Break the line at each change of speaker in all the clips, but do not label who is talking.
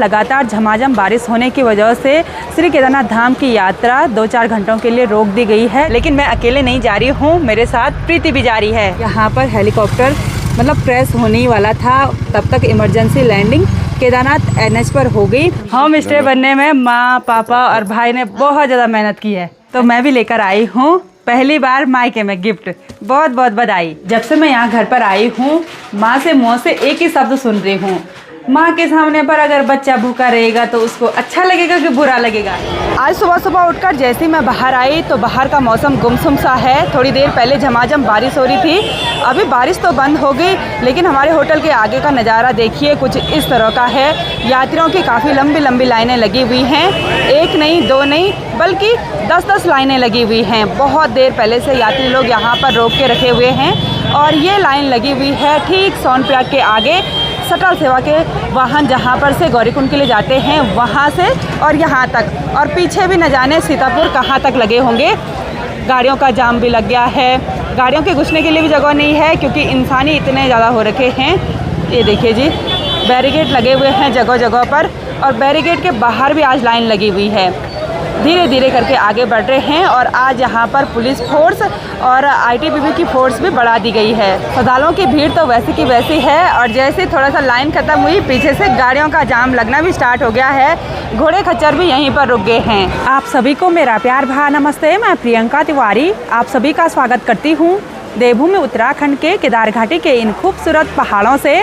लगातार झमाझम बारिश होने की वजह से श्री केदारनाथ धाम की यात्रा 2-4 घंटों के लिए रोक दी गई है। लेकिन मैं अकेले नहीं जा रही हूँ, मेरे साथ प्रीति भी जा रही है। यहाँ पर हेलीकॉप्टर क्रैश होने ही वाला था, तब तक इमरजेंसी लैंडिंग केदारनाथ NH पर हो गई। होम स्टे बनने में माँ, पापा और भाई ने बहुत ज़्यादा मेहनत की है, तो मैं भी लेकर आई हूँ पहली बार मायके में गिफ्ट। बहुत बहुत बधाई। जब से मैं यहाँ घर पर आई हूँ, माँ से मुँह से एक ही शब्द सुन रही हूँ, माँ के सामने पर अगर बच्चा भूखा रहेगा तो उसको अच्छा लगेगा कि बुरा लगेगा। आज सुबह सुबह उठकर जैसे ही मैं बाहर आई तो बाहर का मौसम गुमसुम सा है। थोड़ी देर पहले झमाझम बारिश हो रही थी, अभी बारिश तो बंद हो गई, लेकिन हमारे होटल के आगे का नज़ारा देखिए कुछ इस तरह का है। यात्रियों की काफ़ी लंबी लंबी लाइनें लगी हुई हैं, एक नहीं दो नहीं बल्कि 10-10 लाइनें लगी हुई हैं। बहुत देर पहले से यात्री लोग यहाँ पर रोक के रखे हुए हैं और ये लाइन लगी हुई है ठीक सोनप्रयाग के आगे शटल सेवा के वाहन जहाँ पर से गौरीकुंड के लिए जाते हैं वहाँ से और यहाँ तक, और पीछे भी न जाने सीतापुर कहाँ तक लगे होंगे। गाड़ियों का जाम भी लग गया है, गाड़ियों के घुसने के लिए भी जगह नहीं है क्योंकि इंसान ही इतने ज़्यादा हो रखे हैं। ये देखिए जी, बैरिकेड लगे हुए हैं जगह जगह पर, और बैरिकेड के बाहर भी आज लाइन लगी हुई है। धीरे धीरे करके आगे बढ़ रहे हैं और आज यहाँ पर पुलिस फोर्स और ITBP की फोर्स भी बढ़ा दी गई है। श्रद्धालुओं की भीड़ तो वैसी की वैसी है, और जैसे थोड़ा सा लाइन खत्म हुई पीछे से गाड़ियों का जाम लगना भी स्टार्ट हो गया है। घोड़े खच्चर भी यहीं पर रुक गए हैं। आप सभी को मेरा प्यार भरा नमस्ते। मैं प्रियंका तिवारी आप सभी का स्वागत करती हूँ देवभूमि उत्तराखंड के केदार घाटी के इन खूबसूरत पहाड़ों से।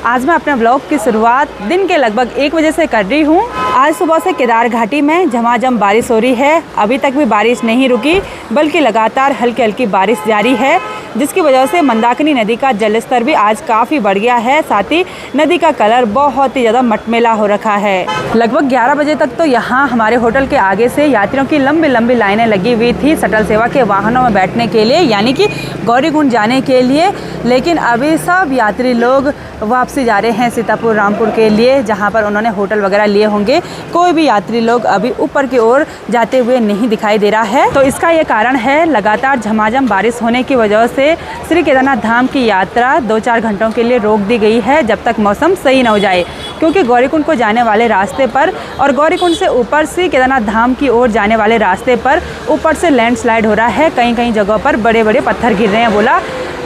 आज मैं अपने ब्लॉग की शुरुआत दिन के लगभग 1 बजे से कर रही हूँ। आज सुबह से केदार घाटी में झमाझम बारिश हो रही है। अभी तक भी बारिश नहीं रुकी, बल्कि लगातार हल्की हल्की बारिश जारी है, जिसकी वजह से मंदाकिनी नदी का जलस्तर भी आज काफ़ी बढ़ गया है। साथ ही नदी का कलर बहुत ही ज़्यादा मटमैला हो रखा है। लगभग 11 बजे तक तो यहाँ हमारे होटल के आगे से यात्रियों की लंबी लंबी लाइनें लगी हुई थी शटल सेवा के वाहनों में बैठने के लिए, यानी कि गौरीकुंड जाने के लिए। लेकिन अभी सब यात्री लोग वापसी जा रहे हैं सीतापुर रामपुर के लिए, जहाँ पर उन्होंने होटल वगैरह लिए होंगे। कोई भी यात्री लोग अभी ऊपर की ओर जाते हुए नहीं दिखाई दे रहा है। तो इसका ये कारण है लगातार झमाझम बारिश होने की वजह से श्री केदारनाथ धाम की यात्रा 2-4 घंटों के लिए रोक दी गई है, जब तक मौसम सही न हो जाए। क्योंकि गौरीकुंड को जाने वाले रास्ते पर और गौरीकुंड से ऊपर श्री केदारनाथ धाम की ओर जाने वाले रास्ते पर ऊपर से लैंडस्लाइड हो रहा है। कहीं कहीं जगहों पर बड़े बड़े पत्थर गिर रहे हैं बोला।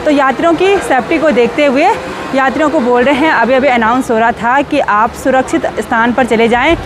तो यात्रियों की सेफ्टी को देखते हुए यात्रियों को बोल रहे हैं, अभी अभी अनाउंस हो रहा था कि आप सुरक्षित स्थान पर चले जाएं।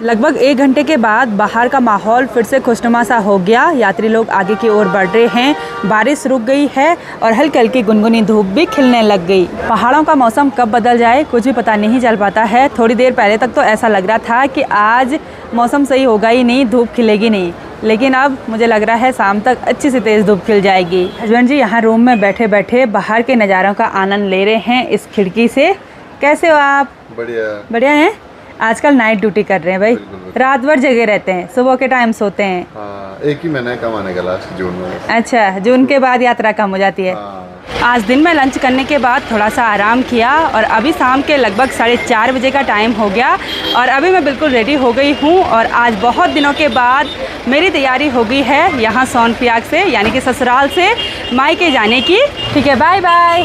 लगभग 1 घंटे के बाद बाहर का माहौल फिर से खुशनुमा सा हो गया। यात्री लोग आगे की ओर बढ़ रहे हैं, बारिश रुक गई है और हल्की हल्की गुनगुनी धूप भी खिलने लग गई। पहाड़ों का मौसम कब बदल जाए कुछ भी पता नहीं चल पाता है। थोड़ी देर पहले तक तो ऐसा लग रहा था कि आज मौसम सही होगा ही नहीं, धूप खिलेगी नहीं, लेकिन अब मुझे लग रहा है शाम तक अच्छी सी तेज़ धूप खिल जाएगी। हस्बैंड जी यहाँ रूम में बैठे बैठे बाहर के नज़ारों का आनंद ले रहे हैं इस खिड़की से। कैसे हो आप? बढ़िया। बढ़िया हैं? आजकल नाइट ड्यूटी कर रहे हैं भाई, रात भर जगे रहते हैं, सुबह के टाइम सोते हैं।
हाँ, 1 ही महीना कम आने का लास्ट जून में।
अच्छा, जून के बाद यात्रा कम हो जाती है।
हाँ।
आज दिन में लंच करने के बाद थोड़ा सा आराम किया और अभी शाम के लगभग 4:30 बजे का टाइम हो गया और अभी मैं बिल्कुल रेडी हो गई हूँ। और आज बहुत दिनों के बाद मेरी तैयारी हो गई है यहाँ सोनप्रयाग से, यानी कि ससुराल से मायके जाने की। ठीक है, बाय बाय,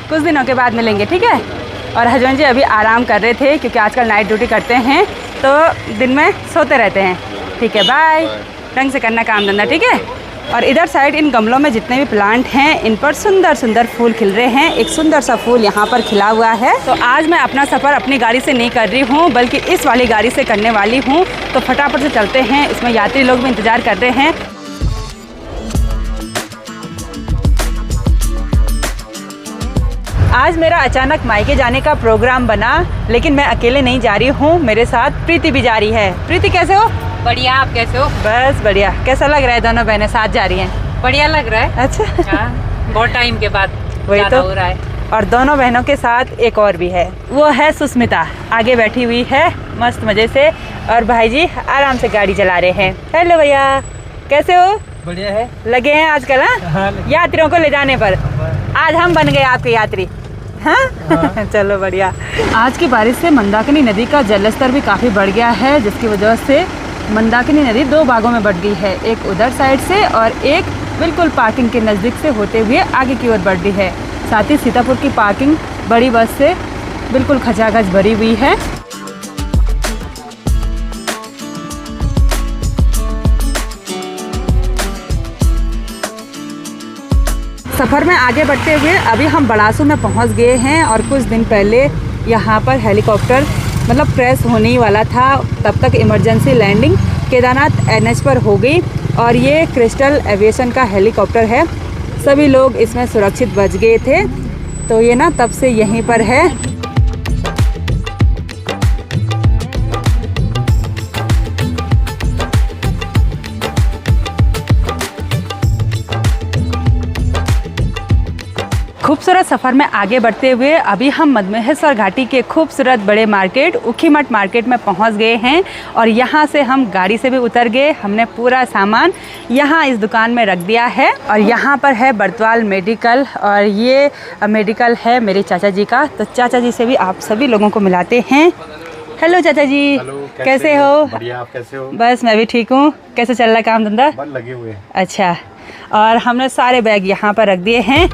कुछ दिनों के बाद मिलेंगे। ठीक है। और हस्बैंड जी अभी आराम कर रहे थे क्योंकि आजकल नाइट ड्यूटी करते हैं तो दिन में सोते रहते हैं। ठीक है, बाय। ढंग से करना काम धंधा। ठीक है। और इधर साइड इन गमलों में जितने भी प्लांट हैं इन पर सुंदर सुंदर फूल खिल रहे हैं। एक सुंदर सा फूल यहाँ पर खिला हुआ है। तो आज मैं अपना सफ़र अपनी गाड़ी से नहीं कर रही हूँ बल्कि इस वाली गाड़ी से करने वाली हूँ। तो फटाफट से चलते हैं, इसमें यात्री लोग भी इंतज़ार कर रहे हैं। आज मेरा अचानक मायके जाने का प्रोग्राम बना, लेकिन मैं अकेले नहीं जा रही हूँ, मेरे साथ प्रीति भी जा रही है। प्रीति कैसे हो?
बढ़िया, आप कैसे हो?
बस बढ़िया। कैसा लग रहा है दोनों बहनें साथ जा रही हैं?
बढ़िया लग रहा है।
अच्छा।
हाँ, बहुत टाइम के बाद
वही तो
हो रहा है।
और दोनों बहनों के साथ एक और भी है, वो है सुस्मिता, आगे बैठी हुई है मस्त मज़े से। और भाई जी आराम से गाड़ी चला रहे हैं। हेलो भैया, कैसे हो?
बढ़िया है।
लगे हैं आजकल? हाँ, यात्रियों को ले जाने पर। आज हम बन गए आपके यात्री। हाँ? चलो बढ़िया। आज की बारिश से मंदाकिनी नदी का जलस्तर भी काफ़ी बढ़ गया है, जिसकी वजह से मंदाकिनी नदी 2 भागों में बट गई है, एक उधर साइड से और एक बिल्कुल पार्किंग के नज़दीक से होते हुए आगे की ओर बढ़ रही है। साथ ही सीतापुर की पार्किंग बड़ी बस से बिल्कुल खचाखच भरी हुई है। सफ़र में आगे बढ़ते हुए अभी हम बड़ासू में पहुंच गए हैं और कुछ दिन पहले यहाँ पर हेलीकॉप्टर मतलब क्रैश होने ही वाला था, तब तक इमरजेंसी लैंडिंग केदारनाथ NH पर हो गई और ये क्रिस्टल एविएशन का हेलीकॉप्टर है। सभी लोग इसमें सुरक्षित बच गए थे, तो ये ना तब से यहीं पर है। खूबसूरत सफ़र में आगे बढ़ते हुए अभी हम मधमहेश्वर घाटी के खूबसूरत बड़े मार्केट ऊखीमठ मार्केट में पहुंच गए हैं और यहां से हम गाड़ी से भी उतर गए। हमने पूरा सामान यहां इस दुकान में रख दिया है और यहां पर है बर्तवाल मेडिकल और ये मेडिकल है मेरे चाचा जी का। तो चाचा जी से भी आप सभी लोगों को मिलाते हैं। हेलो चाचा जी।
हेलो,
कैसे हो?
बढ़िया, आप कैसे हो?
बस मैं भी ठीक हूँ। कैसे चल रहा है काम धंधा?
बस लगे हुए हैं।
अच्छा, और हमने सारे बैग यहाँ पर रख दिए हैं।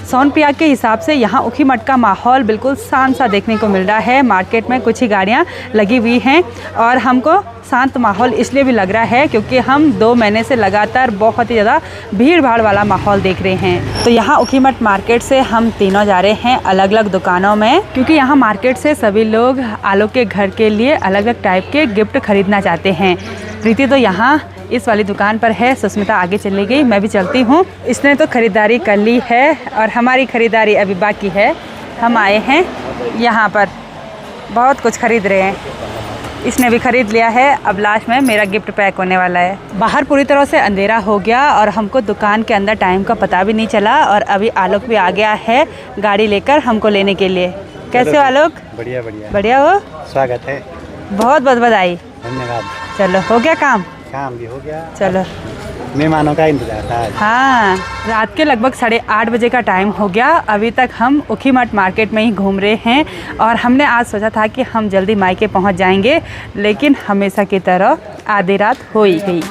सोन प्रयाग के हिसाब से यहाँ ऊखीमठ का माहौल बिल्कुल शांत सा देखने को मिल रहा है। मार्केट में कुछ ही गाड़ियाँ लगी हुई हैं और हमको शांत माहौल इसलिए भी लग रहा है क्योंकि हम 2 महीने से लगातार बहुत ही ज़्यादा भीड़ भाड़ वाला माहौल देख रहे हैं। तो यहाँ ऊखीमठ मार्केट से हम तीनों जा रहे हैं अलग अलग दुकानों में, क्योंकि यहाँ मार्केट से सभी लोग आलोक के घर के लिए अलग अलग टाइप के गिफ्ट खरीदना चाहते हैं। प्रीति तो यहाँ इस वाली दुकान पर है, सुस्मिता आगे चली गई, मैं भी चलती हूँ। इसने तो खरीदारी कर ली है और हमारी खरीदारी अभी बाकी है। हम आए हैं यहाँ पर, बहुत कुछ खरीद रहे हैं। इसने भी खरीद लिया है, अब लास्ट में मेरा गिफ्ट पैक होने वाला है। बाहर पूरी तरह से अंधेरा हो गया और हमको दुकान के अंदर टाइम का पता भी नहीं चला और अभी आलोक भी आ गया है गाड़ी लेकर हमको लेने के लिए। कैसे हो आलोक?
बढ़िया बढ़िया।
बढ़िया हो?
स्वागत है।
बहुत बहुत बधाई।
धन्यवाद।
चलो, हो गया काम?
काम भी हो गया।
चलो,
मेहमानों का इंतजार था आज।
हाँ, रात के लगभग 8:30 बजे का टाइम हो गया। अभी तक हम ऊखीमठ मार्केट में ही घूम रहे हैं और हमने आज सोचा था कि हम जल्दी मायके पहुंच जाएंगे, लेकिन हमेशा की तरह आधी रात हो ही गई।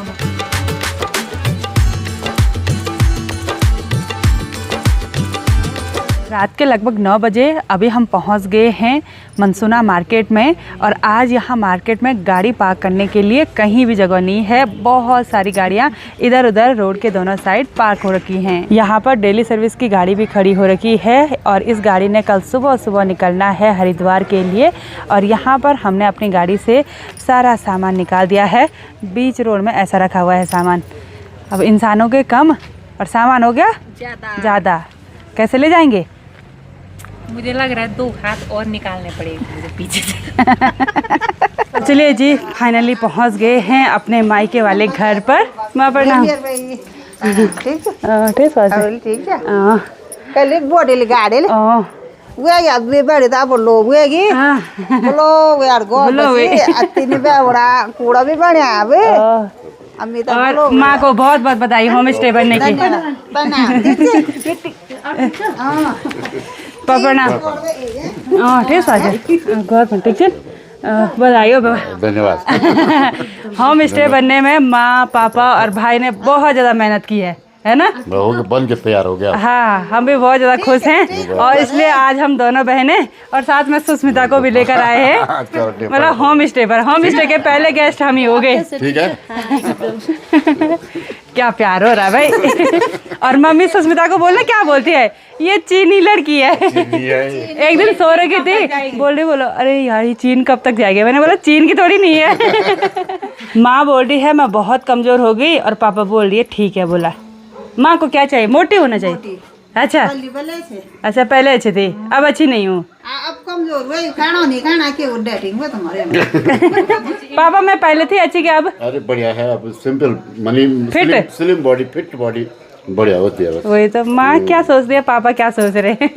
रात के लगभग 9 बजे अभी हम पहुंच गए हैं मनसूना मार्केट में और आज यहाँ मार्केट में गाड़ी पार्क करने के लिए कहीं भी जगह नहीं है। बहुत सारी गाड़ियाँ इधर उधर रोड के दोनों साइड पार्क हो रखी हैं। यहाँ पर डेली सर्विस की गाड़ी भी खड़ी हो रखी है और इस गाड़ी ने कल सुबह सुबह निकलना है हरिद्वार के लिए और यहाँ पर हमने अपनी गाड़ी से सारा सामान निकाल दिया है। बीच रोड में ऐसा रखा हुआ है सामान। अब इंसानों के कम और सामान हो गया ज़्यादा। कैसे ले जाएंगे?
मुझे लग रहा है 2 हाथ और निकालने पड़ेंगे मुझे पीछे से।
चलिए जी, फाइनली पहुंच गए हैं अपने मायके वाले घर पर। माँ प्रणाम।
ठीक है कल बोडे गाड़ी वे यार वे बड़े दा बोलो वे की बोलो यार गो अतिनी बे बड़ा कूड़ा भी बढ़िया वे अम्मी तो
और माँ को बहुत बहुत बधाई होम स्टे बनने की। प्रणाम। ठीक है, बहुत ठीक है, बधाई हो।
धन्यवाद।
होम स्टे बनने में माँ पापा और भाई ने बहुत ज़्यादा मेहनत की है ना?
बन के तैयार हो गया।
हाँ, हम भी बहुत ज़्यादा खुश हैं और इसलिए आज हम दोनों बहनें और साथ में सुस्मिता को भी लेकर आए हैं, मतलब होम स्टे पर। होम स्टे के पहले गेस्ट हम ही हो गए।
ठीक है।
क्या प्यार हो रहा है भाई। और मम्मी सुस्मिता को बोलना क्या बोलती है, ये चीनी लड़की है। एक दिन सो रही थी, बोलो अरे यार ये चीन कब तक जाएगी। मैंने बोला चीन की थोड़ी नहीं है। माँ बोल रही है मैं बहुत कमजोर हो गई और पापा बोल रही है ठीक है। बोला माँ को क्या चाहिए? मोटी होना चाहिए। अच्छा अच्छा, पहले अच्छी थी, अब अच्छी नहीं हूँ।
अब कमजोर हुए खाना नहीं खाना के डेटिंग में तुम्हारे
पापा मैं पहले थी अच्छी क्या अब?
अरे बढ़िया है, अब simple money
fit
slim body, fit body बढ़िया होती है।
वही तो, माँ क्या सोच रही है, पापा क्या सोच रहे हैं।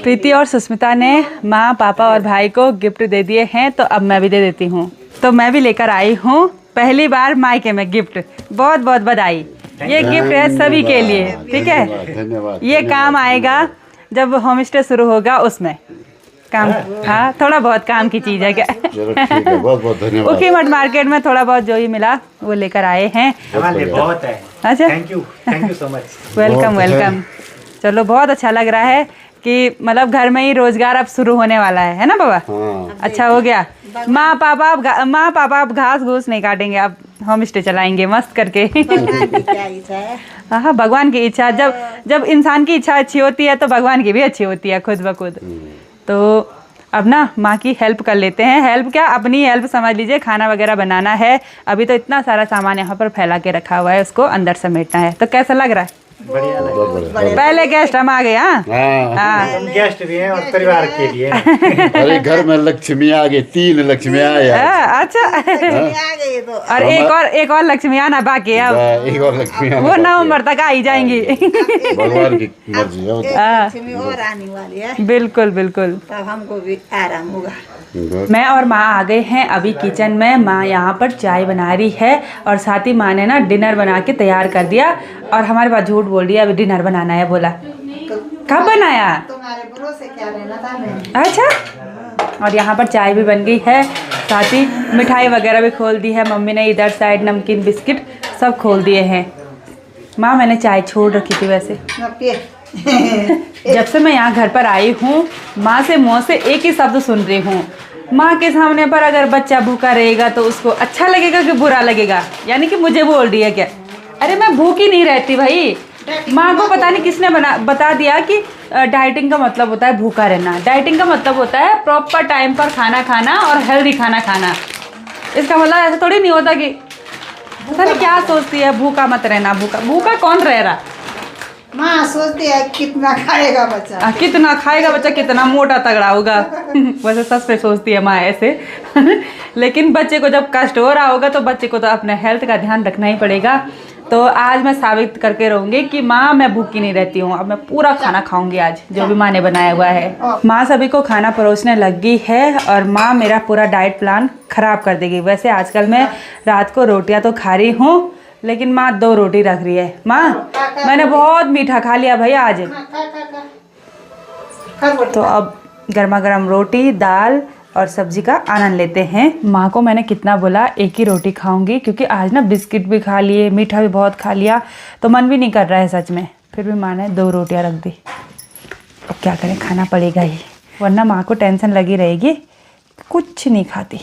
प्रीति और सुस्मिता ने माँ पापा और भाई को गिफ्ट दे दिए हैं, तो अब मैं भी दे देती हूँ। तो मैं भी लेकर आई हूँ पहली बार मायके में गिफ्ट। बहुत बहुत बधाई। ये गिफ्ट है सभी के लिए, ठीक है?
धन्यवाद।
ये काम आएगा जब होम स्टे शुरू होगा उसमें। काम, हाँ थोड़ा बहुत काम की चीज़ है क्या।
चलो ठीक है, बहुत बहुत धन्यवाद।
ओके मठ मार्केट में थोड़ा बहुत जो ही मिला वो लेकर आए हैं।
हमारे लिए बहुत है।
अच्छा
thank you so much.
Welcome
बहुत अच्छा
वेलकम। चलो बहुत अच्छा लग रहा है कि मतलब घर में ही रोजगार अब शुरू होने वाला है ना बाबा।
हाँ
अच्छा हो गया। माँ पापा अब घास घूस नहीं काटेंगे, अब होम स्टे चलाएंगे मस्त करके।
क्या इच्छा है?
हाँ भगवान की इच्छा, जब इंसान की इच्छा अच्छी होती है तो भगवान की भी अच्छी होती है खुद ब खुद। तो अब ना माँ की हेल्प कर लेते हैं। हेल्प क्या, अपनी हेल्प समझ लीजिए। खाना वगैरह बनाना है। अभी तो इतना सारा सामान यहाँ पर फैला के रखा हुआ है, उसको अंदर समेटना है। तो कैसा लग रहा है?
बढ़िया लगा।
बहुत बढ़िया।
पहले गेस्ट हम आ गए। हाँ
हाँ
हाँ
हम गेस्ट भी हैं और परिवार के लिए।
अरे घर में लक्ष्मी आ गई, 3 लक्ष्मी आए आज।
हाँ, अच्छा।
आ गई तो
और एक और लक्ष्मी आना बाकी है अब।
एक और लक्ष्मी आना
वो
बाकी है।
नवंबर तक आ ही जाएंगी।
भगवान की मर्जी है वो तो।
लक्ष्मी और आने वाली है,
बिल्कुल बिल्कुल।
तब हमको भी आराम होगा।
मैं और माँ आ गए हैं अभी किचन में। माँ यहाँ पर चाय बना रही है और साथ ही माँ ने ना डिनर बना के तैयार कर दिया। और हमारे पास झूठ बोल दिया, अभी डिनर बनाना है बोला। कब बनाया?
तुम्हारे भरोसे क्या रहना था मैं।
अच्छा। और यहाँ पर चाय भी बन गई है, साथ ही मिठाई वगैरह भी खोल दी है मम्मी ने। इधर साइड नमकीन बिस्किट सब खोल दिए हैं। माँ मैंने चाय छोड़ रखी थी वैसे। जब से मैं यहाँ घर पर आई हूँ माँ से मुँह से एक ही शब्द सुन रही हूँ, माँ के सामने पर अगर बच्चा भूखा रहेगा तो उसको अच्छा लगेगा कि बुरा लगेगा। यानी कि मुझे बोल रही है क्या? अरे मैं भूखी नहीं रहती भाई। माँ को पता नहीं किसने बता दिया कि डाइटिंग का मतलब होता है भूखा रहना। डाइटिंग का मतलब होता है प्रॉपर टाइम पर खाना खाना और हेल्दी खाना खाना। इसका मतलब ऐसा थोड़ी नहीं होता कि पता नहीं क्या सोचती है भूखा मत रहना। भूखा कौन रह रहा?
माँ सोचती है कितना खाएगा बच्चा।
कितना खाएगा बच्चा, कितना मोटा तगड़ा होगा। वैसे सच में सोचती है माँ ऐसे। लेकिन बच्चे को जब कष्ट हो रहा होगा तो बच्चे को तो अपने हेल्थ का ध्यान रखना ही पड़ेगा। तो आज मैं साबित करके रहूँगी कि माँ मैं भूखी नहीं रहती हूँ। अब मैं पूरा खाना खाऊंगी आज जो भी माँ ने बनाया हुआ है। माँ सभी को खाना परोसने लग गई है और माँ मेरा पूरा डाइट प्लान खराब कर देगी। वैसे आजकल मैं रात को रोटियाँ तो खा रही हूँ, लेकिन माँ 2 रोटी रख रही है। माँ मैंने बहुत मीठा खा लिया भाई आज। तो अब गर्मा गर्म रोटी दाल और सब्जी का आनंद लेते हैं। माँ को मैंने कितना बोला, एक ही रोटी खाऊंगी, क्योंकि आज ना बिस्किट भी खा लिए, मीठा भी बहुत खा लिया, तो मन भी नहीं कर रहा है सच में। फिर भी माँ ने 2 रोटियाँ रख दी। अब क्या करें, खाना पड़ेगा ही, वरना माँ को टेंशन लगी रहेगी कुछ नहीं खाती।